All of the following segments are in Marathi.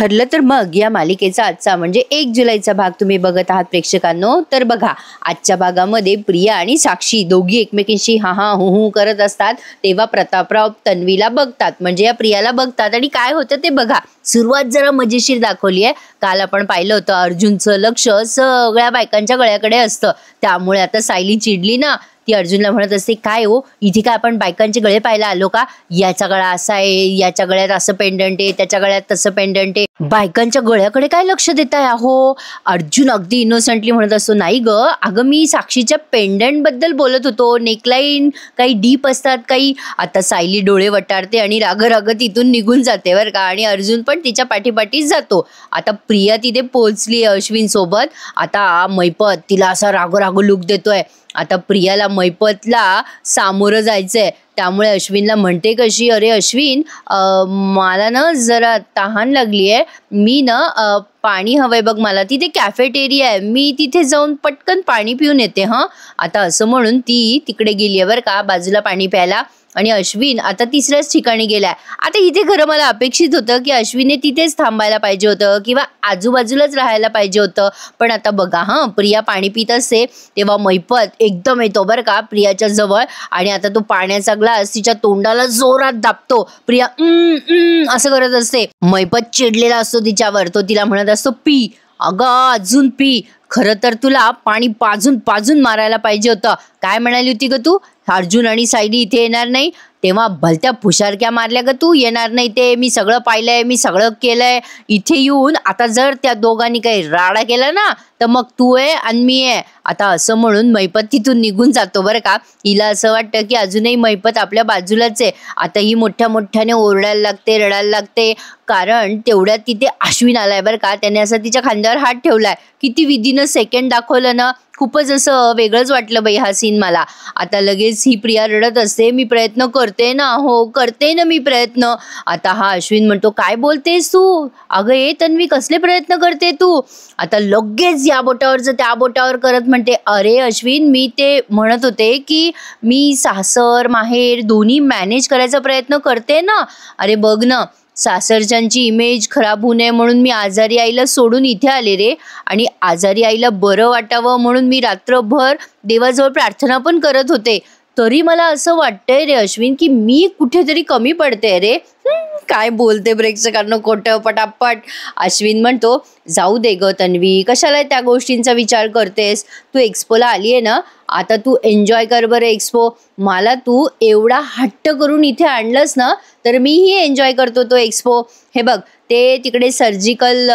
ठरलं तर मग या मालिकेचा आजचा म्हणजे 1 जुलैचा भाग तुम्ही बघत आहात प्रेक्षकांनो. तर बघा, आजच्या भागामध्ये प्रिया आणि साक्षी दोघी एकमेकींशी हा हा हु हु करत असतात. तेव्हा प्रतापराव तन्वीला बघतात, म्हणजे या प्रियाला बघतात आणि काय होतं ते बघा. सुरुवात जरा मजेशीर दाखवली आहे. काल आपण पाहिलं होतं अर्जुनचं लक्ष सगळ्या बायकांच्या गळ्याकडे असतं, त्यामुळे आता सायली चिडली ना, ती अर्जुनला म्हणत असते, काय हो इथे काय आपण बायकांचे गळे पाहायला आलो का? याचा गळा असा आहे, याच्या गळ्यात असं पेंडंट आहे, त्याच्या गळ्यात तसं पेंडंट आहे, बायकांच्या गळ्याकडे काय लक्ष देताय अहो? अर्जुन अगदी इनोसंटली म्हणत असतो, नाही ग अगं मी साक्षीच्या पेंडंट बद्दल बोलत होतो. नेकलाईन काही डीप असतात काही. आता सायली डोळे वटारते आणि राग तिथून निघून जाते बरं का, आणि अर्जुन पण तिच्या पाठीपाठीच जातो. आता प्रिया तिथे पोहोचली अश्विन सोबत. आता मैपत तिला असा राग लुक देतोय. आता प्रियाला मैपतला सामोरं जायचंय, त्यामुळे अश्विनला म्हणते कशी, अरे अश्विन मला ना जरा तहान लागली आहे, मी ना पाणी हवंय बघ मला, तिथे कॅफेटेरिया आहे, मी तिथे जाऊन पटकन पाणी पिऊन येते हां. आता असं म्हणून ती तिकडे गेली आहे बरं का बाजूला पाणी प्यायला, आणि अश्विन आता तिसऱ्याच ठिकाणी गेलाय. आता इथे खरं मला अपेक्षित होतं की अश्विनने तिथेच थांबायला पाहिजे होतं किंवा आजूबाजूलाच राहायला पाहिजे होतं, पण आता बघा हां, प्रिया पाणी पित असते तेव्हा मैपत एकदम येतो बरं का प्रियाच्या जवळ, आणि आता तो पाण्याचा ग्लास तिच्या तोंडाला जोरात दाबतो. प्रिया असं करत असते. मैपत चिडलेला असतो तिच्यावर. तो तिला म्हणत असतो, पी अगं अजून पी, खरं तर तुला पाणी पाजून मारायला पाहिजे होतं. काय म्हणाली होती ग तू, अर्जुन आणि सायली इथे येणार नाही, तेव्हा भलत्या फुशारक्या मारल्या ग तू, येणार नाही ते, मी सगळं पाहिलंय, मी सगळं केलंय. इथे येऊन आता जर त्या दोघांनी काही राडा केला ना तर मग तू आहे आणि मी आहे. आता असं म्हणून मैपत तिथून निघून जातो बरं का. हिला असं वाटतं की अजूनही मैपत आपल्या बाजूलाच आहे. आता ही मोठ्याने ओरडायला लागते, रडायला लागते, कारण तेवढ्यात तिथे अश्विन आलाय बरं का. त्याने असं तिच्या खांद्यावर हात ठेवलाय. किती विदिन सेकंड दाखवलं ना, खूपच असं वेगळंच वाटलं बाई हा सीन मला. आता लगेच ही प्रिया रडत असते, मी प्रयत्न करते ना, हो करते ना मी प्रयत्न. आता हा अश्विन म्हणतो, काय बोलतेस तू, अगं ए तन्वी कसले प्रयत्न करते तू? आता लगेच या बोटावरचं त्या बोटावर करत म्हणते, अरे अश्विन मी ते म्हणत होते की मी सासर माहेर दोन्ही मॅनेज करायचा प्रयत्न करते ना. अरे बघ ना, सासरच्यांची इमेज खराब होऊ नये म्हणून मी आजारी आईला सोडून इथे आले रे, आणि आजारी आईला बरं वाटावं म्हणून मी रात्रभर देवाजवळ प्रार्थना पण करत होते. तरी मला असं वाटतंय रे अश्विन की मी कुठेतरी कमी पडते रे. काय बोलते प्रेक्षकांना खोटं पटापट. अश्विन म्हणतो, जाऊ दे ग तन्वी, कशाला त्या गोष्टींचा विचार करतेस, तू एक्स्पोला आली आहे ना, आता तू एन्जॉय कर बरं एक्स्पो. मला तू एवढा हट्ट करून इथे आणलंस ना, तर मीही एन्जॉय करतो तो एक्स्पो. हे बघ ते तिकडे सर्जिकल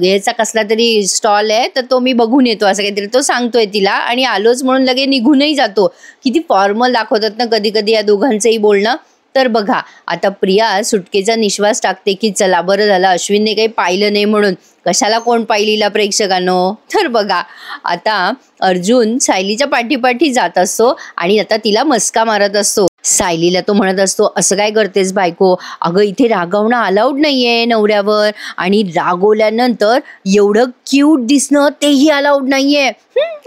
ह्याचा कसला तरी स्टॉल आहे, तर तो मी बघून येतो असं काहीतरी तो सांगतोय तिला, आणि आलोच म्हणून लगे निघूनही जातो. किती फॉर्मल दाखवतात ना कधी कधी या दोघांचंही बोलणं. तर बघा आता प्रिया सुटकेचा निश्वास टाकते की चला बरं झालं अश्विनने काही पाहिलं नाही म्हणून. कशाला कोण पाहिलीला प्रेक्षकांनो. तर बघा आता अर्जुन सायलीच्या पाठीपाठी जात असतो आणि आता तिला मस्का मारत असतो. सायलीला तो म्हणत असतो, असं काय करतेस बायको, अगं इथे रागवणं अलाउड नाहीये नवऱ्यावर, आणि रागवल्यानंतर एवढं क्यूट दिसणं तेही अलाउड नाहीये.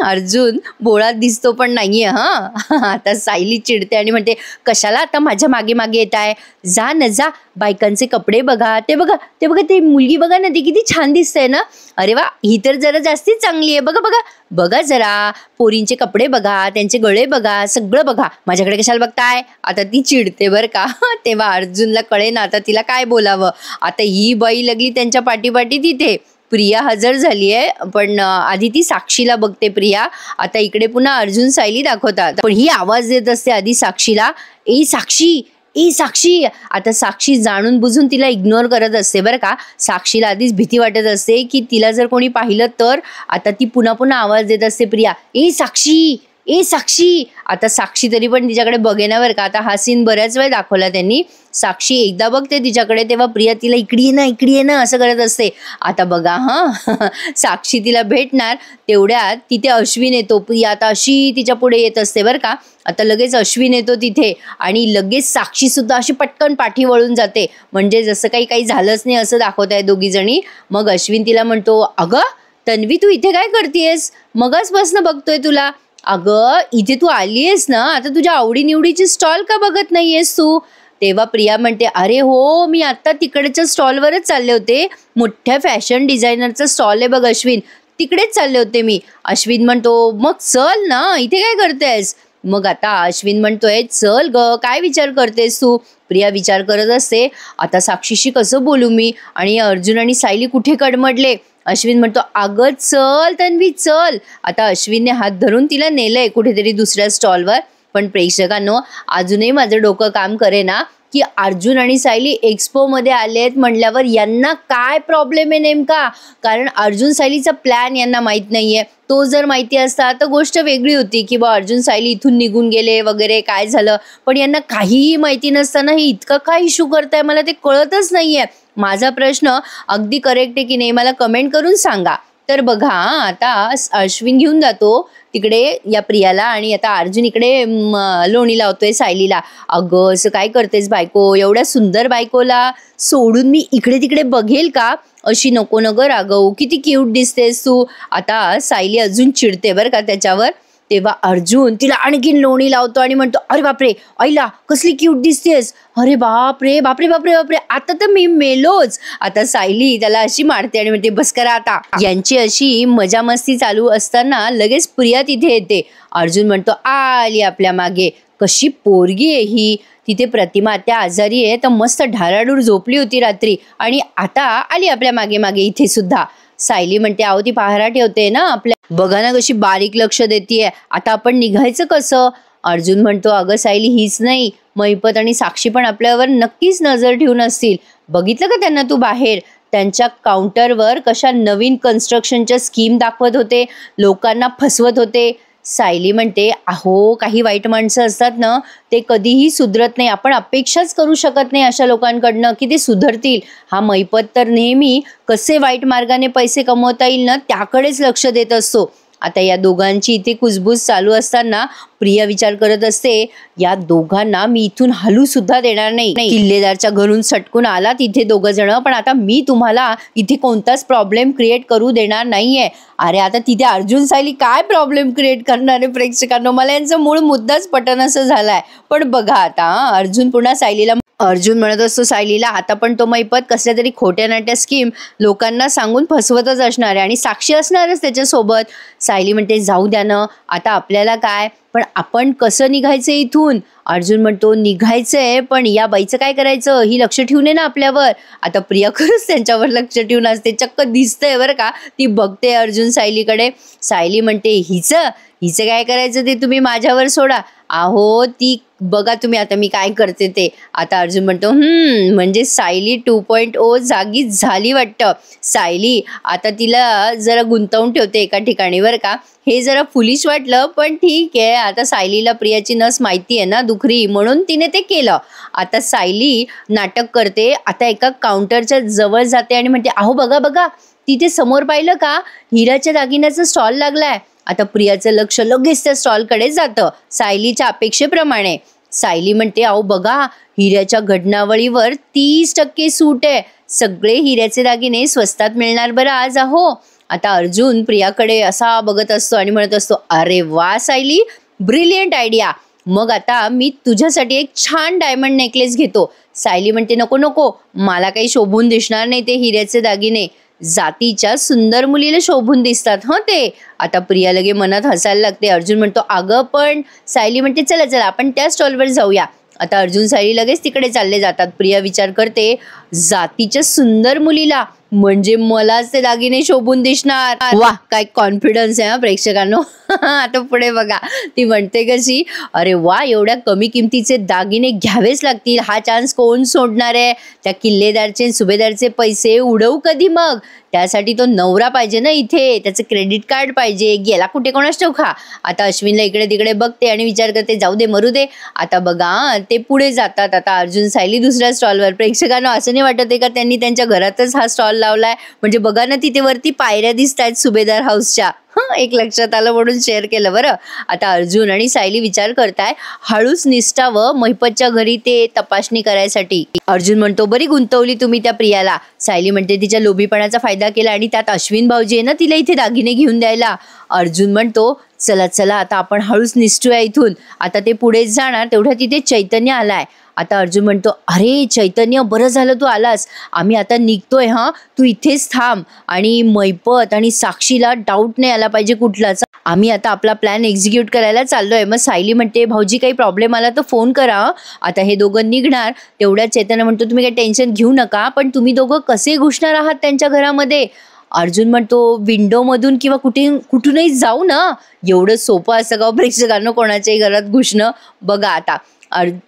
अर्जुन बोळात दिसतो पण नाहीये हा. आता सायली चिडते आणि म्हणते, कशाला आता माझ्या मागे मागे येत आहे, जा न जा, बायकांचे कपडे बघा, ते बघा ते बघा, ते मुलगी बघा ना, ती किती छान दिसते ना, अरे वा ही तर जरा जास्तीच चांगली आहे, बघा बघा बघा जरा, पोरींचे कपडे बघा, त्यांचे गळे बघा, सगळं बघा, माझ्याकडे कशाला बघताय. आता ती चिडते बरं का. तेव्हा अर्जुनला कळे ना आता तिला काय बोलावं. आता ही बाई लागली त्यांच्या पाठीपाठी. तिथे प्रिया हजर झाली आहे, पण आधी ती साक्षीला बघते प्रिया. आता इकडे पुन्हा अर्जुन सायली दाखवतात, पण ही आवाज देत असते आधी साक्षीला, ए साक्षी. आता साक्षी जाणून बुजून तिला इग्नोर करत असते बरं का. साक्षीला आधीच भीती वाटत असते की तिला जर कोणी पाहिलं तर. आता ती पुन्हा आवाज देत असते प्रिया, ए साक्षी. आता साक्षी तरी पण तिच्याकडे बघेना बरं का. आता हा सीन बऱ्याच वेळ दाखवला त्यांनी. साक्षी एकदा बघते तिच्याकडे तेव्हा प्रिया तिला इकडे ये ना असं करत असते. आता बघा हां साक्षी तिला भेटणार तेवढ्यात तिथे अश्विन येतो. प्रिया आता अशी तिच्या पुढे येत असते बरं का. आता लगेच अश्विन येतो तिथे आणि लगेच साक्षी सुद्धा अशी पटकन पाठी वळून जाते, म्हणजे जसं काही झालंच नाही असं दाखवत आहे दोघी जणी. मग अश्विन तिला म्हणतो, अगं तन्वी तू इथे काय करतेयस, मगाचपासून बघतोय तुला. अगं इथे तू आली आहेस ना, आता तुझ्या आवडीनिवडीची स्टॉल का बघत नाहीयेस तू. तेव्हा प्रिया म्हणते, अरे हो, मी आता तिकडच्या स्टॉलवरच चालले होते, मोठ्या फॅशन डिझायनरचा स्टॉल आहे बघ अश्विन, तिकडेच चालले होते मी. अश्विन म्हणतो, मग चल ना, इथे काय करतेस? मग आता अश्विन म्हणतोय, चल ग, काय विचार करतेस तू? प्रिया विचार करत असते, आता साक्षीशी कसं बोलू मी, आणि अर्जुन आणि सायली कुठे कडमडले. अश्विन म्हणतो, अगं चल तन्वी चल. आता अश्विनने हात धरून तिला नेलंय कुठेतरी दुसऱ्या स्टॉलवर. पण प्रेक्षकांनो, अजूनही माझं डोकं काम करेना की अर्जुन आणि सायली एक्सपो मध्ये आलेत म्हणल्यावर यांना काय प्रॉब्लेम आहे नेमका. कारण अर्जुन सायलीचा प्लॅन यांना माहित नाहीये. तो जर माहिती असता तर गोष्ट वेगळी होती की बा अर्जुन सायली इथून निघून गेले वगैरे, काय झालं. पण यांना काहीही माहिती नसताना हे इतकं काय इश्यू करताय मला ते कळतच नाहीये. माझा प्रश्न अगदी करेक्ट आहे की नाही मला कमेंट करून सांगा. तर बघा, आता अश्विन घेऊन जातो तिकडे या प्रियाला, आणि आता अर्जुन इकडे लोणी लावतोय सायलीला. अगं असं काय करतेस बायको, एवढ्या सुंदर बायकोला सोडून मी इकडे तिकडे बघेल का? अशी नको न ग रागवू, किती क्यूट दिसतेस तू. आता सायली अजून चिडते बरं का त्याच्यावर. तेव्हा अर्जुन तिला आणखीन लोणी लावतो आणि म्हणतो, अरे बापरे, आईला कसली क्यूट दिसतेस, अरे बापरे बापरे बापरे बापरे, आता तर मी मेलोच. आता सायली त्याला अशी मारते आणि म्हणते, बस करा आता. यांची अशी मजा मस्ती चालू असताना लगेच प्रिया तिथे येते. अर्जुन म्हणतो, आली आपल्या मागे, कशी पोरगी आहे ही. तिथे प्रतिमा त्या आजारी आहे तर मस्त ढाराडूर झोपली होती रात्री, आणि आता आली आपल्या मागे मागे इथे सुद्धा. सायली म्हणते, अहो ती पहारा ठेवते ना आपल्या, बघा ना कशी बारीक लक्ष देतीये, आता आपण निघायचं कसं? अर्जुन म्हणतो, अगं सायली हीच नाही, महिपत आणि साक्षी पण आपल्यावर नक्कीच नजर ठेवून असतील. बघितलं का त्यांना तू बाहेर त्यांच्या काउंटरवर कशा नवीन कन्स्ट्रक्शनच्या स्कीम दाखवत होते, लोकांना फसवत होते. सायली म्हणते, अहो काही वाईट माणसं असतात ना, ते कधीही सुधरत नाही. आपण अपेक्षाच करू शकत नाही अशा लोकांकडनं की ते सुधरतील. हा महिपत तर नेहमी कसे वाईट मार्गाने पैसे कमवता येईल ना त्याकडेच लक्ष देत असतो. आता या दोघांची इथे कुजबूज चालू असताना प्रिया विचार करत असते, या दोघांना मी इथून हलू सुद्धा देणार नाही. किल्लेदारच्या घरून सटकून आला तिथे दोघ जण, पण आता मी तुम्हाला इथे कोणताच प्रॉब्लेम क्रिएट करू देणार नाहीये. अरे आता तिथे अर्जुन सायली काय प्रॉब्लेम क्रिएट करणारे प्रेक्षकांना, मला यांचा मूळ मुद्दाच पटनसं झालाय. पण बघा आता अर्जुन पुन्हा सायलीला, अर्जुन म्हणत असतो सायलीला, आता पण तो महिपत कसल्या तरी खोट्या नाट्या स्कीम लोकांना सांगून फसवतच असणार आहे आणि साक्षी असणारच त्याच्यासोबत. सायली म्हणते, जाऊ द्या ना, आता आपल्याला काय, पण आपण कसं निघायचं इथून? अर्जुन म्हणतो, निघायचंय, पण या बाईचं काय करायचं, ही लक्ष ठेवून आहे ना आपल्यावर. आता प्रिया खरंच त्यांच्यावर लक्ष ठेवून असते, चक्क दिसतंय बरं का, ती बघते अर्जुन सायलीकडे. सायली म्हणते, हिचं काय करायचं ते तुम्ही माझ्यावर सोडा. अहो ती बघा तुम्ही आता मी काय करते ते. आता अर्जुन म्हणतो, म्हणजे सायली 2.0 जागी झाली वाटतं. सायली आता तिला जरा गुंतवून ठेवते एका ठिकाणी बरं का. हे जरा फुलिश वाटलं, पण ठीक आहे. आता सायलीला प्रियाची नस माहिती आहे ना दुखरी, म्हणून तिने ते केलं. आता सायली नाटक करते, आता एका काउंटरच्या जवळ जाते आणि म्हणते, अहो बघा बघा, तिथे समोर पाहिलं का, हिराच्या दागिन्याचा स्टॉल लागलाय. आता प्रियाचं लक्ष लगेच त्या स्टॉलकडे जातं सायलीच्या अपेक्षेप्रमाणे. सायली म्हणते, अहो बघा, हिऱ्याच्या घडणावळीवर 30% सूट आहे, सगळे हिऱ्याचे दागिने स्वस्तात मिळणार बरं आज. अहो आता अर्जुन प्रियाकडे असा बघत असतो आणि म्हणत असतो, अरे वा सायली, ब्रिलियंट आयडिया. मग आता मी तुझ्यासाठी एक छान डायमंड नेकलेस घेतो. सायली म्हणते, नको नको, मला काही शोभून दिसणार नाही ते हिऱ्याचे दागिने, जातीच्या सुंदर मुलीला शोभून दिसतात ते. आता प्रिया लगे मनात हसायला लागते. अर्जुन म्हणतो, अगं पण. सायली म्हणते, चला चला आपण त्या स्टॉलवर जाऊया. आता अर्जुन सायली लगेच तिकडे चालले जातात. प्रिया विचार करते, जातीच्या सुंदर मुलीला म्हणजे मलाच ते दागिने शोभून दिसणार. वा, काय कॉन्फिडन्स आहे प्रेक्षकांनो. आता पुढे बघा, ती म्हणते कशी, अरे वा, एवढ्या कमी किमतीचे दागिने घ्यावेच लागतील, हा चान्स कोण सोडणार आहे? त्या किल्लेदारचे सुभेदारचे पैसे उडवू कधी मग? त्यासाठी तो नवरा पाहिजे ना इथे, त्याचं क्रेडिट कार्ड पाहिजे, गेला कुठे कोणास ठाऊका. आता अश्विनला इकडे तिकडे बघते आणि विचार करते, जाऊ दे मरू दे. आता बघा ते पुढे जातात. आता अर्जुन सायली दुसऱ्या स्टॉलवर. प्रेक्षकांना असं नाही वाटत आहे का त्यांनी त्यांच्या घरातच हा स्टॉल लावलाय? म्हणजे बघा ना, तिथे वरती पायऱ्या दिसत आहेत सुभेदार हाऊसच्या. एक लक्षात आलं म्हणून शेअर केलं बरं. आता अर्जुन आणि सायली विचार करताय हळूच निष्ठावं महिपतच्या घरी ते तपासणी करायसाठी. अर्जुन म्हणतो, बरी गुंतवली तुम्ही त्या प्रियाला. सायली म्हणते, तिच्या लोभीपणाचा फायदा केला आणि त्यात अश्विन भाऊजी आहे ना तिला इथे दागिने घेऊन द्यायला. अर्जुन म्हणतो, चला चला आता आपण हळूच निष्ठूया इथून. आता ते पुढे जाणार तेवढ्या तिथे चैतन्य आलाय. आता अर्जुन म्हणतो, अरे चैतन्य, बरं झालं तू आलास, आम्ही आता निघतोय, हा तू इथेच थांब आणि मैपत आणि साक्षीला डाऊट नाही आला पाहिजे कुठलाच, आम्ही आता आपला प्लॅन एक्झिक्यूट करायला चाललोय. मग सायली म्हणते, भाऊजी काही प्रॉब्लेम आला तर फोन करा. आता हे दोघं निघणार, तेवढ्यात चैतन्य म्हणतो, तुम्ही काही टेन्शन घेऊ नका, पण तुम्ही दोघं कसे घुसणार आहात त्यांच्या घरामध्ये? अर्जुन म्हणतो, विंडोमधून किंवा कुठूनही जाऊ ना. एवढं सोपं असं का प्रेक्षकांना कोणाच्याही घरात घुसणं? बघा आता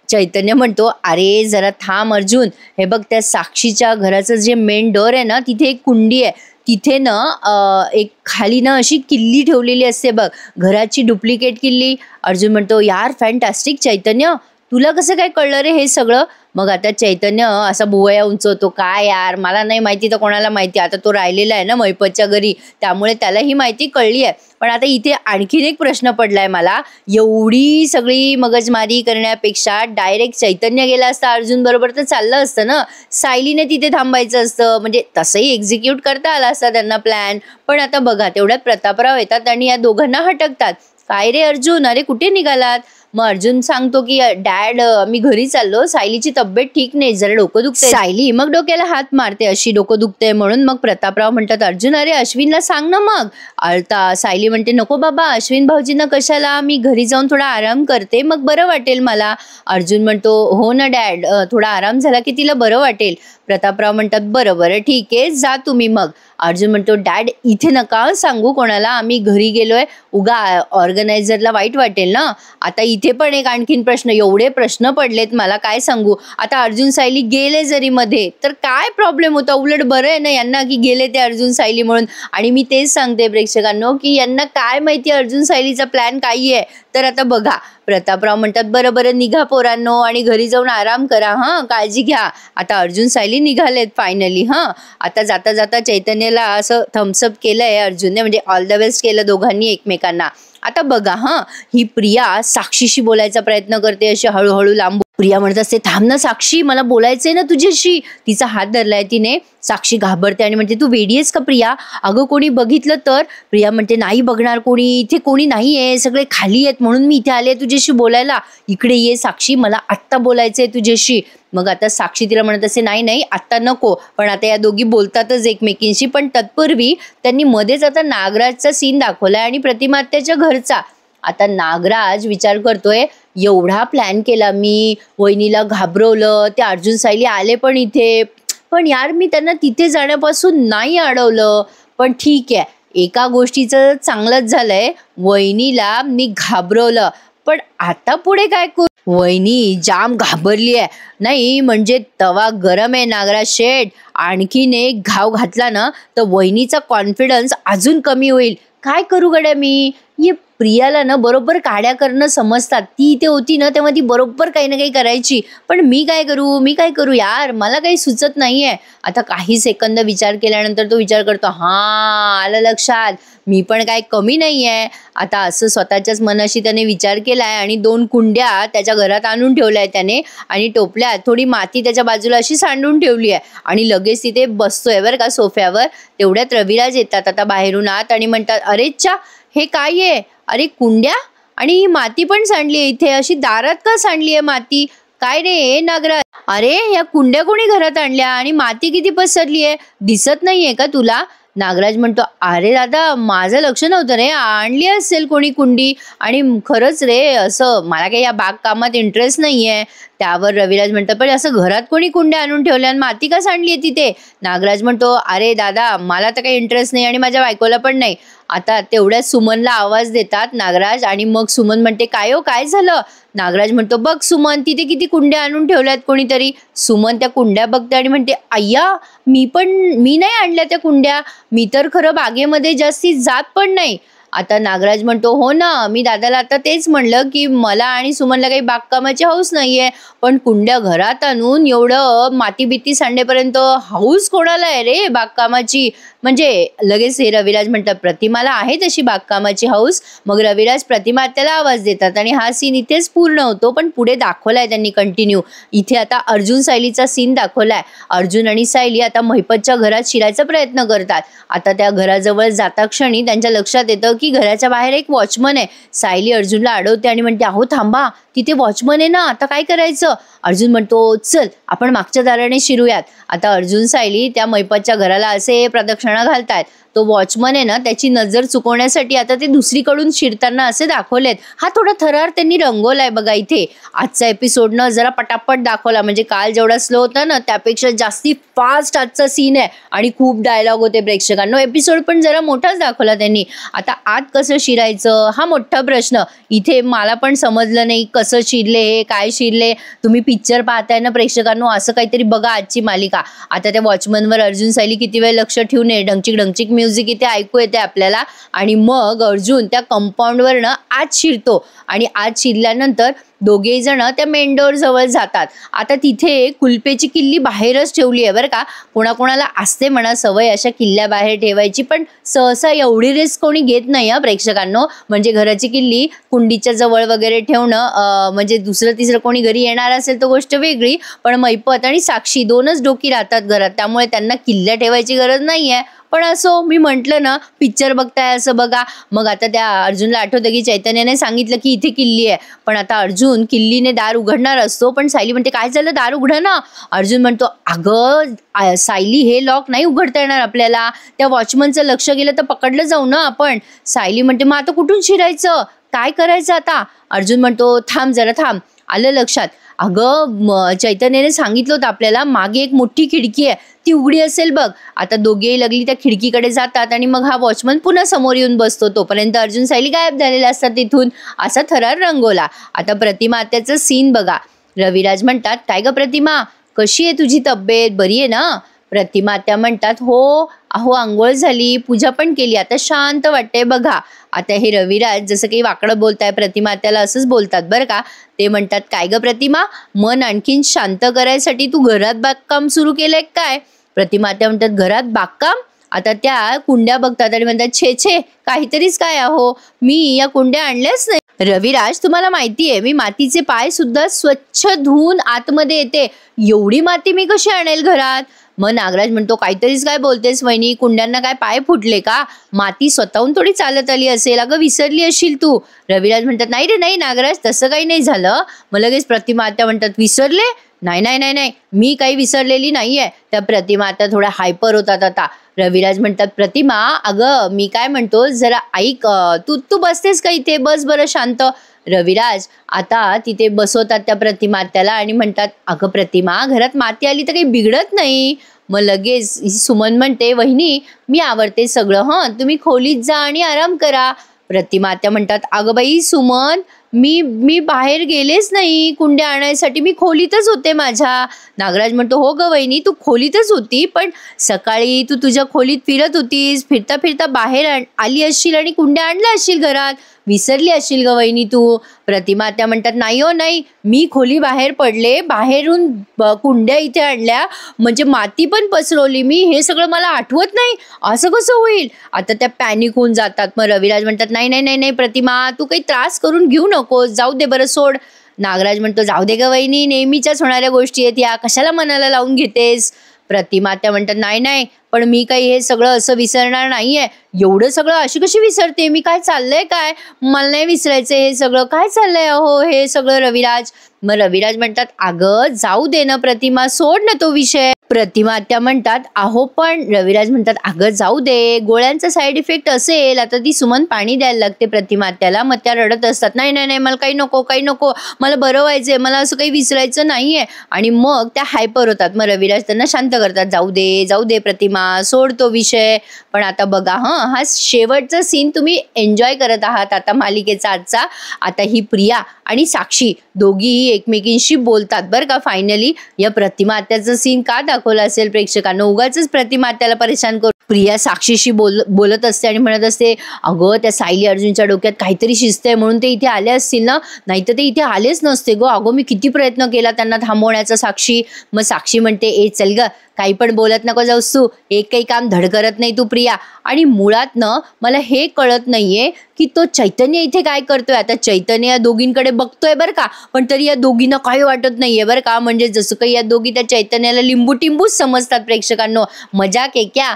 चैतन्य म्हणतो, अरे जरा थांब अर्जुन, हे बघ त्या साक्षीच्या घराचं जे मेन डोअर आहे ना, तिथे एक कुंडी आहे, तिथे ना एक खाली ना अशी किल्ली ठेवलेली असते बघ, घराची डुप्लिकेट किल्ली. अर्जुन म्हणतो, यार फॅन्टॅस्टिक चैतन्य, तुला कसं काय कळलं रे हे सगळं? मग आता चैतन्य असा भुवया उंचवतो, काय यार मला नाही माहिती तर कोणाला माहिती, आता तो राहिलेला आहे ना मैपतच्या घरी, त्यामुळे त्याला ही माहिती कळली आहे. पण आता इथे आणखीन एक प्रश्न पडलाय मला, एवढी सगळी मगजमारी करण्यापेक्षा डायरेक्ट चैतन्य गेला असता अर्जुन बरोबर तर चाललं असतं ना, सायलीने तिथे थांबायचं असतं, म्हणजे तसंही एक्झिक्यूट करता आला असता त्यांना प्लॅन. पण आता बघा तेवढ्यात प्रतापराव येतात आणि या दोघांना हटकतात. काय रे अर्जुन, अरे कुठे निघालात? मग अर्जुन सांगतो की डॅड मी घरी चाललो, सायलीची तब्येत ठीक नाही, जरा डोकं दुखते. सायली मग डोक्याला हात मारते, अशी डोकं दुखते म्हणून. मग प्रतापराव म्हणतात, अर्जुन अरे अश्विनला सांग ना मग. आता सायली म्हणते, नको बाबा, अश्विन भाऊजींना कशाला, मी घरी जाऊन थोडा आराम करते, मग बरं वाटेल मला. अर्जुन म्हणतो, हो ना डॅड, थोडा आराम झाला की तिला बरं वाटेल. प्रतापराव म्हणतात, बरं बरं ठीक आहे, जा तुम्ही मग. अर्जुन म्हणतो, डॅड इथे नका सांगू कोणाला, आम्ही घरी गेलोय, उगा ऑर्गनायझरला वाईट वाटेल ना. आता इथे पण एक आणखीन प्रश्न, एवढे प्रश्न पडलेत मला, काय सांगू. आता अर्जुन सायली गेले जरी मध्ये तर काय प्रॉब्लेम होता, उलट बरं आहे ना यांना की गेले ते अर्जुन सायली म्हणून. आणि मी तेच सांगते प्रेक्षकांनो की यांना काय माहिती अर्जुन सायलीचा प्लॅन काय आहे. तर आता बघा प्रतापराव म्हणतात, बरं बरं निघा पोरांनो आणि घरी जाऊन आराम करा, हां काळजी घ्या. आता अर्जुन सायली निघालेत फायनली. हां आता जाता जाता चैतन्यला असं थम्सअप केलंय अर्जुनने, म्हणजे ऑल द बेस्ट केलं दोघांनी एकमेकांना. आता बघा हां, ही प्रिया साक्षीशी बोलायचा प्रयत्न करते, अशी हळूहळू लांब. प्रिया म्हणत असते, थांब ना साक्षी, मला बोलायचंय ना तुझ्याशी. तिचा हात धरलाय तिने. साक्षी घाबरते आणि म्हणते, तू वेडी आहेस का प्रिया? अगं कोणी बघितलं तर? प्रिया म्हणते, नाही बघणार कोणी, इथे कोणी नाही आहे, सगळे खाली आहेत म्हणून मी इथे आले तुझ्याशी बोलायला. इकडे ये साक्षी, मला आत्ता बोलायचंय तुझ्याशी. मग आता साक्षी तिला म्हणत असे, नाही नाही आत्ता नको. पण आता या दोघी बोलतातच एकमेकींशी. पण तत्पूर्वी त्यांनी मध्येच आता नागराजचा सीन दाखवलाय आणि प्रतिमात्याच्या घरचा. आता नागराज विचार करतोय, एवढा प्लॅन केला मी, वहिनीला घाबरवलं, ते अर्जुन सायली आले पण इथे, पण यार मी त्यांना तिथे जाण्यापासून नाही अडवलं. पण ठीक आहे, एका गोष्टीचं चांगलंच झालंय, वहिनीला मी घाबरवलं, पण आता पुढे काय करू? वहिनी जाम घाबरली आहे. नाही म्हणजे तवा गरम आहे नागराज शेठ, आणखीन एक घाव घातला ना तर वहिनीचा कॉन्फिडन्स अजून कमी होईल. काय करू गड्या मी? ये प्रियाला ना बरोबर काड्या करणं समजतात, ती इथे होती ना तेव्हा ती बरोबर काही ना काही करायची. पण मी काय करू यार, मला काही सुचत नाहीये. आता काही सेकंद विचार केल्यानंतर तो विचार करतो, हां आलं लक्षात, मी पण काय कमी नाहीये. आता असं स्वतःच्याच मनाशी त्याने विचार केलाय आणि 2 कुंड्या त्याच्या घरात आणून ठेवल्याय त्याने आणि टोपल्यात थोडी माती त्याच्या बाजूला अशी सांडून ठेवली आहे आणि लगेच तिथे बसतोय बरं का सोफ्यावर. तेवढ्यात रविराज येतात आता बाहेरून आत आणि म्हणतात, अरे चा हे काय आहे? अरे कुंड्या आणि ही माती पण सांडली आहे इथे, अशी दारात का सांडली आहे माती? काय रे नागराज, अरे या कुंड्या कोणी घरात आणल्या आणि माती किती पसरली आहे, दिसत नाहीये का तुला? नागराज म्हणतो, अरे दादा माझं लक्ष नव्हतं रे, आणली असेल कोणी कुंडी, आणि खरंच रे असं मला काही या बागकामात इंटरेस्ट नाहीये. त्यावर रविराज म्हणतो, पण असं घरात कोणी कुंड्या आणून ठेवल्या आणि माती का सांडली आहे तिथे? नागराज म्हणतो, अरे दादा मला तर काही इंटरेस्ट नाही आणि माझ्या बायकोला पण नाही. आता तेवढ्यात सुमनला आवाज देतात नागराज आणि मग सुमन म्हणते, काय हो काय झालं? नागराज म्हणतो, बघ सुमन तिथे किती कुंड्या आणून ठेवल्यात कोणीतरी. सुमन त्या कुंड्या बघते आणि म्हणते, अय्या मी नाही आणल्या त्या कुंड्या, मी तर खरं बागेमध्ये जास्ती जात पण नाही. आता नागराज म्हणतो, हो ना मी दादाला आता तेच म्हणलं की मला आणि सुमनला काही बागकामाची हौस नाहीये, पण कुंड्या घरात आणून एवढं माती बिती सांडेपर्यंत हौस कोणाला आहे रे बागकामाची? म्हणजे लगेच हे रविराज म्हणतात प्रतिमाला आहे तशी बागकामाची हौस. मग रविराज प्रतिमा आत्याला आवाज देतात आणि हा सीन इथेच पूर्ण होतो. पण पुढे दाखवलाय त्यांनी कंटिन्यू. इथे आता अर्जुन सायलीचा सीन दाखवलाय. अर्जुन आणि सायली आता महिपतच्या घरात शिरायचा प्रयत्न करतात. आता त्या घराजवळ जाता क्षणी त्यांच्या लक्षात येतं की घराच्या बाहेर एक वॉचमन आहे. सायली अर्जुनला अडवते आणि म्हणते अहो थांबा, तिथे वॉचमन आहे ना, आता काय करायचं? अर्जुन म्हणतो चल आपण मागच्या दाराने शिरूयात. आता अर्जुन सायली त्या महिपतच्या घराला असे प्रदक्षिणा घालतायत. तो वॉचमन आहे ना, त्याची नजर चुकवण्यासाठी आता ते दुसरीकडून शिरताना असे दाखवलेत. हा थोडा थरार त्यांनी रंगवलाय बघा इथे. आजचा एपिसोडनं जरा पटापट दाखवला, म्हणजे काल जेवढा स्लो होता ना त्यापेक्षा जास्ती फास्ट आजचा सीन आहे आणि खूप डायलॉग होते प्रेक्षकांनो. एपिसोड पण जरा मोठाच दाखवला त्यांनी. आता आत कसं शिरायचं हा मोठा प्रश्न. इथे मला पण समजलं नाही कसं शिरले हे, काय शिरले. तुम्ही पिक्चर पाहताय ना प्रेक्षकांनो, असं काहीतरी बघा आजची मालिका. आता त्या वॉचमनवर अर्जुन सायली किती वेळ लक्ष ठेवून आहे. ढंगचिक ढंगचिक म्युझिक इथे ऐकू येते आपल्याला. आणि मग अर्जुन त्या कंपाऊंडवरनं आत शिरतो आणि आत शिरल्यानंतर दोघेही जण त्या मेन डोर जवळ जातात. आता तिथे कुलपेची किल्ली बाहेरच ठेवली आहे बरं का. कोणाकोणाला असते म्हणा सवय अशा किल्ल्या बाहेर ठेवायची, पण सहसा एवढी रिस्क कोणी घेत नाही हा प्रेक्षकांनो. म्हणजे घराची किल्ली कुंडीच्या जवळ वगैरे ठेवणं, म्हणजे दुसरं तिसरं कोणी घरी येणार असेल तर गोष्ट वेगळी, पण महिपत आणि साक्षी दोनच डोकी राहतात घरात, त्यामुळे त्यांना किल्ल्या ठेवायची गरज नाहीये. पण असो, मी म्हटलं ना पिक्चर बघताय असं बघा. मग आता त्या अर्जुनला आठवतं की चैतन्याने सांगितलं की इथे किल्ली आहे, पण आता अर्जुन किल्लीने दार उघडणार असतो. पण सायली म्हणते काय झालं, दार उघडा ना. अर्जुन म्हणतो अगं सायली हे लॉक नाही उघडता येणार आपल्याला, त्या वॉचमनचं लक्ष गेलं तर पकडलं जाऊ ना आपण. सायली म्हणते मग आता कुठून शिरायचं, काय करायचं आता? अर्जुन म्हणतो थांब जरा थांब, आलं लक्षात. अगं चैतन्याने सांगितलं होतं आपल्याला मागे एक मोठी खिडकी आहे, ती उघडी असेल बघ. आता दोघेही लगली त्या खिडकीकडे जातात आणि मग हा वॉचमन पुन्हा समोर येऊन बसतो. तोपर्यंत अर्जुन सायली गायब झालेले असतात तिथून. असा थरार रंगवला. आता प्रतिमा आत्याचं सीन बघा. रविराज म्हणतात काय ग प्रतिमा, कशी आहे तुझी तब्येत, बरी आहे ना? प्रतिमा आत्या म्हणतात हो अहो आंघोळ झाली, पूजा पण केली, आता शांत वाटते बघा. आता हे रविराज जसं काही वाकडं बोलताय, प्रतिमा आत्याला असंच बोलतात बरं का. ते म्हणतात काय ग प्रतिमा, मन आणखीन शांत करायसाठी तू घरात बागकाम सुरू केलंय काय? प्रतिमा आत्या म्हणतात घरात बागकाम? आता त्या कुंड्या बघतात आणि म्हणतात छे छे काहीतरीच काय अहो, मी या कुंड्या आणल्याच नाही. रविराज तुम्हाला माहितीये मी मातीचे पाय सुद्धा स्वच्छ धुवून आतमध्ये येते, एवढी माती मी कशी आणेल घरात? मग नागराज म्हणतो काहीतरीच काय बोलतेस वहिनी, कुंड्यांना काय पाय फुटले का? माती स्वतःहून थोडी चालत आली असेल, अगं विसरली असशील तू. रविराज म्हणतात नाही रे नाही नागराज, तसं काही नाही झालं. मग लगेच प्रतिमा आत्या म्हणतात विसरले? नाही नाही नाही नाही, मी काही विसरलेली नाहीये. त्या प्रतिमा आत्या थोड्या हायपर होतात आता. रविराज म्हणतात प्रतिमा अगं मी काय म्हणतो जरा ऐक, तू बसतेस का इथे, बस बरं शांत. रविराज आता तिथे बसवतात त्या प्रतिमा आत्याला आणि म्हणतात अगं प्रतिमा घरात माती आली तर काही बिघडत नाही. मग लगेच सुमन म्हणते वहिनी मी आवडते सगळं, तुम्ही खोलीत जा आणि आराम करा. प्रतिमा आत्या म्हणतात अगं बाई सुमन मी बाहेर गेलेच नाही कुंड्या आणायसाठी, मी खोलीतच होते माझ्या. नागराज म्हणतो हो ग वहिनी तू खोलीतच होती, पण सकाळी तू तुझ्या खोलीत फिरत होतीस, फिरता फिरता बाहेर आली असशील आणि कुंड्या आणल्या असशील घरात, विसरली असशील ग वहिनी तू. प्रतिमा आत्या म्हणतात नाही हो नाही, मी खोली बाहेर पडले, बाहेरून कुंड्या इथे आणल्या, म्हणजे माती पण पसरवली मी, हे सगळं मला आठवत नाही, असं कसं होईल? आता त्या पॅनिक होऊन जातात. मग रविराज म्हणतात नाही नाही नाही नाही प्रतिमा तू काही त्रास करून घेऊ नको, जाऊ दे बरं सोड. नागराज म्हणतो जाऊ दे ग वहिनी, नेहमीच्याच होणाऱ्या गोष्टी आहेत या, कशाला मनाला लावून घेतेस? प्रतिमा आत्या म्हणतात नाही नाही पण मी काही हे सगळं असं विसरणार नाहीये. एवढं सगळं अशी कशी विसरते मी, काय चाललंय काय, मला नाही विसरायचं हे सगळं, काय चाललंय अहो हे सगळं रविराज. मग रविराज म्हणतात अगं जाऊ दे ना प्रतिमा, सोड ना तो विषय. प्रतिमा आत्या म्हणतात अहो पण, रविराज म्हणतात अगं जाऊ दे, गोळ्यांचा साईड इफेक्ट असेल. आता ती सुमन पाणी द्यायला लागते प्रतिमा आत्याला, मग त्या रडत असतात नाही नाही नाही मला काही नको काही नको, मला बरं व्हायचंय, मला असं काही विसरायचं नाहीये. आणि मग त्या हायपर होतात. मग रविराज त्यांना शांत करतात जाऊ दे प्रतिमा, सोड तो विषय. पण आता बघा हा शेवटचा सीन तुम्ही एन्जॉय करत आहात आता मालिकेचा आजचा. आता ही प्रिया आणि साक्षी दोघीही एकमेकींशी बोलतात बरं का फायनली. या प्रतिमा आत्याचं सीन का दाखव दाखवलं असेल प्रेक्षकांना, उगाच प्रतिमा त्याला परेशान करून प्रिया साक्षीशी बोलत असते आणि म्हणत असते, अगं त्या सायली अर्जुनच्या डोक्यात काहीतरी शिस्त आहे म्हणून ते इथे आले असतील ना, नाहीतर ते इथे आलेच नसते गो. अगं मी किती प्रयत्न केला त्यांना थांबवण्याचा साक्षी. मग साक्षी म्हणते, ए चल ग, काही पण बोलत नको जाऊस तू, एक काही काम धड करत नाही तू प्रिया. आणि मुळात ना मला हे कळत नाहीये की तो चैतन्य इथे काय करतोय. आता चैतन्य या दोघींकडे बघतोय बरं का, पण तरी या दोघींना काही वाटत नाहीये बरं का. म्हणजे जसं काही या दोघी त्या चैतन्याला लिंबू टिंबूच समजतात प्रेक्षकांनो, मजाक आहे क्या.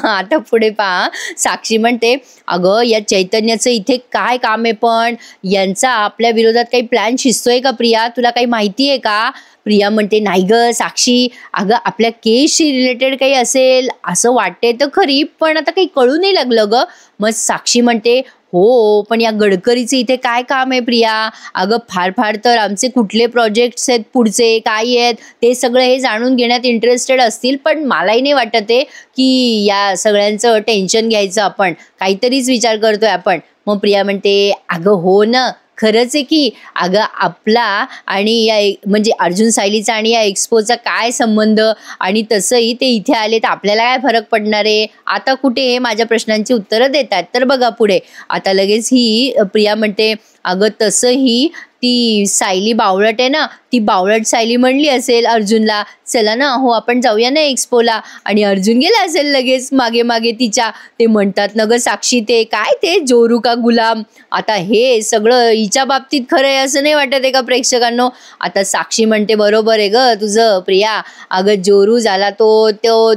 आता पुढे पहा, साक्षी म्हणते, अगं या चैतन्याचं इथे काय काम आहे, पण यांचा आपल्या विरोधात काही प्लॅन शिजतोय का प्रिया, तुला काही माहिती आहे का. प्रिया म्हणते, नाही ग साक्षी, अगं आपल्या केसशी रिलेटेड काही असेल असं वाटते तर खरी, पण आता काही कळू नाही लागलं ग. मग साक्षी म्हणते, हो पण या गडकरीचे इथे काय काम आहे प्रिया. अगं फार तर आमचे कुठले प्रोजेक्ट्स आहेत पुढचे काय आहेत ते सगळं हे जाणून घेण्यात इंटरेस्टेड असतील, पण मलाही नाही वाटत आहे की या सगळ्यांचं टेन्शन घ्यायचं, आपण काहीतरीच विचार करतोय आपण. मग प्रिया म्हणते, अगं हो ना, खरंच आहे की. अगं आपला आणि या म्हणजे अर्जुन सायलीचा आणि या एक्सपोचा काय संबंध, आणि तसंही ते इथे आले तर आपल्याला काय फरक पडणार आहे. आता कुठे हे माझ्या प्रश्नांची उत्तरं देतात. तर बघा पुढे आता लगेच ही प्रिया म्हणते, अगं तसंही ती सायली बावळट आहे ना, ती बावळट सायली म्हणली असेल अर्जुनला, चला ना हो आपण जाऊया ना एक्सपोला, आणि अर्जुन गेला असेल लगेच मागे मागे तिच्या. ते म्हणतात ना ग साक्षी, ते काय ते जोरू का गुलाम. आता हे सगळं हिच्या बाबतीत खरं आहे असं नाही वाटत आहे का प्रेक्षकांनो. आता साक्षी म्हणते, बरोबर आहे ग तुझं प्रिया, अगं जोरू झाला तो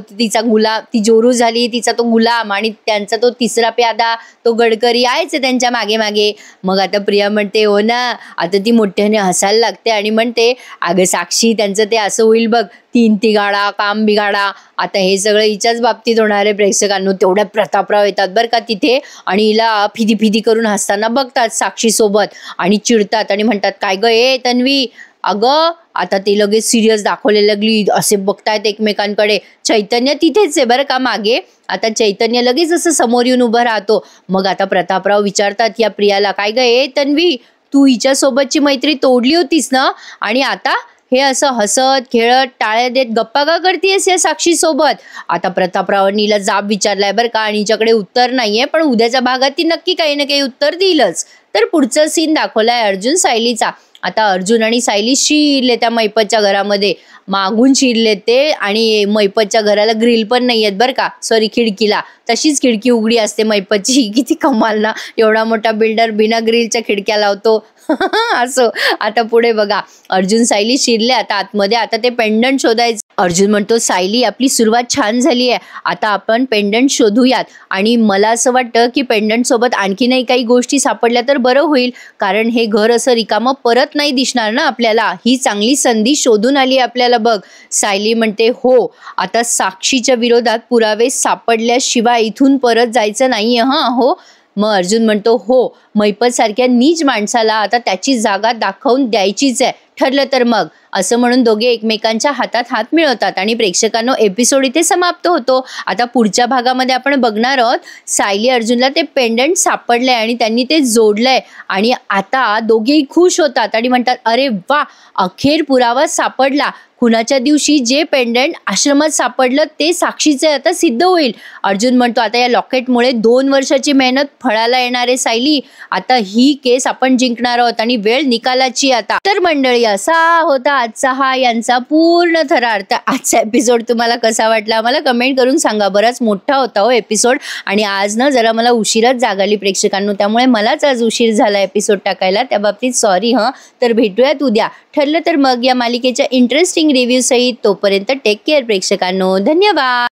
तिचा गुलाम, ती जोरू झाली तिचा तो गुलाम, आणि त्यांचा तो तिसरा प्यादा तो गडकरी आहेच आहे त्यांच्या मागे मागे. मग आता प्रिया म्हणते, हो ना. आता ती मोठ्याने हसायला लागते आणि म्हणते, अगं साक्षी त्यांचं ते असं होईल बघ, 3 तिघाडा काम बिघाडा. आता हे सगळं हिच्याच बाबतीत होणार आहे प्रेक्षकांनो. तेवढ्या प्रतापराव येतात बरं का तिथे, आणि हिला फिदी करून हसताना बघतात साक्षी सोबत आणि चिडतात आणि म्हणतात, काय ग ए तन्वी. अगं आता ते लगेच सिरियस दाखवले लागली, असे बघतायत एकमेकांकडे. चैतन्य तिथेच आहे बरं का मागे. आता चैतन्य लगेच असं समोर येऊन उभं राहतो. मग आता प्रतापराव विचारतात या प्रियाला, काय ग ए तन्वी, तू हिच्या सोबतची मैत्री तोडली होतीस ना, आणि आता हे असं हसत खेळत टाळ्या देत गप्पा का करतेस या साक्षी सोबत. आता प्रतापरावांनी हिला जाब विचारलाय बरं का, आणि हिच्याकडे उत्तर नाहीये, पण उद्याच्या भागात ती नक्की काही ना काही उत्तर देईलच. तर पुढचा सीन दाखवलाय अर्जुन सायलीचा. आता अर्जुन आणि सायली शिरले त्या मैपतच्या घरामध्ये, मागून शिरले ते, आणि मैपतच्या घराला ग्रिल पण नाही आहेत बरं का, सॉरी खिडकीला, तशीच खिडकी उघडी असते मैपतची. किती कमाल ना, एवढा मोठा बिल्डर बिना ग्रिलच्या खिडक्या लावतो. असो आता पुढे बघा, अर्जुन सायली शिरले आता आतमध्ये. आता ते पेंडंट शोधायचं. अर्जुन म्हणतो, सायली आपली सुरुवात छान झाली आहे, आता आपण पेंडंट शोधूयात, आणि मला असं वाटतं की पेंडंट सोबत आणखीनही काही गोष्टी सापडल्या तर बरं होईल, कारण हे घर असं रिकामं परत नाही दिसणार ना आपल्याला. ही चांगली संधी शोधून आली आपल्याला बघ. सायली म्हणते, हो आता साक्षीच्या विरोधात पुरावे सापडल्याशिवाय इथून परत जायचं नाहीये हां. हो. मग अर्जुन म्हणतो, हो मैपत सारख्या नीच माणसाला आता त्याची जागा दाखवून द्यायचीच आहे, ठरलं तर मग. असं म्हणून दोघे एकमेकांच्या हातात हात मिळवतात, आणि प्रेक्षकांनो एपिसोड इथे समाप्त होतो. आता पुढच्या भागामध्ये आपण बघणार आहोत, सायली अर्जुनला ते पेंडंट सापडलंय आणि त्यांनी ते जोडलंय, आणि आता दोघेही खुश होतात आणि म्हणतात, अरे वा, अखेर पुरावा सापडला. खुनाच्या दिवशी जे पेंडंट आश्रमात सापडलं ते साक्षीचे आता सिद्ध होईल. अर्जुन म्हणतो, आता या लॉकेटमुळे 2 वर्षाची मेहनत फळाला येणार आहे सायली. आता ही केस आपण जिंकणार आहोत आणि वेळ निकालाची आता. तर मंडळी, असा होता आजचा हा यांचा पूर्ण थरार. तर आजचा एपिसोड तुम्हाला कसा वाटला मला कमेंट करून सांगा. बराच मोठा होता हो एपिसोड, आणि आज ना जरा मला उशिराच जाग आली प्रेक्षकांनो, त्यामुळे मलाच आज उशीर झाला एपिसोड टाकायला, त्या बाबतीत सॉरी हं. तर भेटूयात उद्या, ठरलं तर मग या मालिकेच्या इंटरेस्टिंग रिव्ह्यू सहित. तोपर्यंत टेक केअर प्रेक्षकांनो, धन्यवाद.